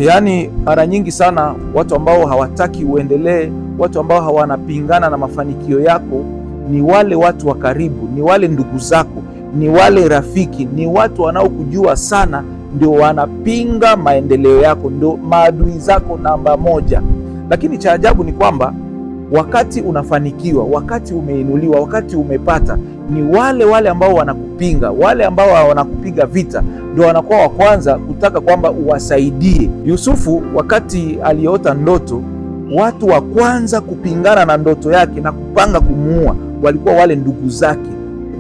Yaani mara nyingi sana watu ambao hawataki uendelee, watu ambao hawanapingana na mafanikio yako ni wale watu wa karibu, ni wale ndugu zako, ni wale rafiki, ni watu wanaokujua sana, ndio wanapinga maendeleo yako, ndio maadui zako namba moja. Lakini cha ajabu ni kwamba wakati unafanikiwa, wakati umeinuliwa, wakati umepata, ni wale ambao wanakupinga, wale ambao wanakupiga vita, ndio wanakuwa wa kwanza kutaka kwamba uwasaidie. Yusufu wakati aliota ndoto, watu wa kwanza kupingana na ndoto yake na kupanga kumuua walikuwa wale ndugu zake,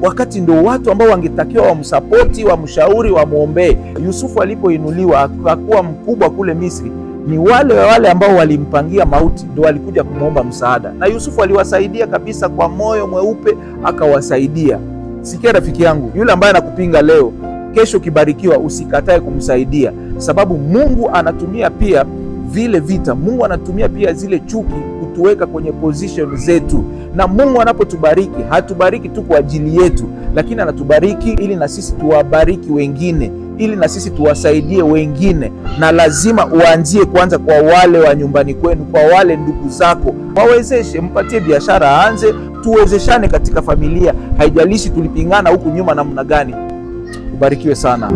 wakati ndio watu ambao wangetakiwa wamsapoti, wamshauri, wamuombee. Yusufu alipoinuliwa akakuwa mkubwa kule Misri, ni wale ambao walimpangia mauti ndio walikuja kumuomba msaada, na Yusufu aliwasaidia kabisa kwa moyo mweupe, akawasaidia. Sikia rafiki yangu, yule ambaye anakupinga leo, kesho ukibarikiwa usikatae kumsaidia, sababu Mungu anatumia pia vile vita, Mungu anatumia pia zile chuki kutuweka kwenye position zetu. Na Mungu anapotubariki, hatubariki tu kwa ajili yetu, lakini anatubariki ili na sisi tuwabariki wengine, ili na sisi tuwasaidie wengine. Na lazima uanzie kwanza kwa wale wa nyumbani kwenu, kwa wale ndugu zako, wawezeshe, mpatie biashara aanze, tuwezeshane katika familia, haijalishi tulipingana huku nyuma namna gani. Ubarikiwe sana.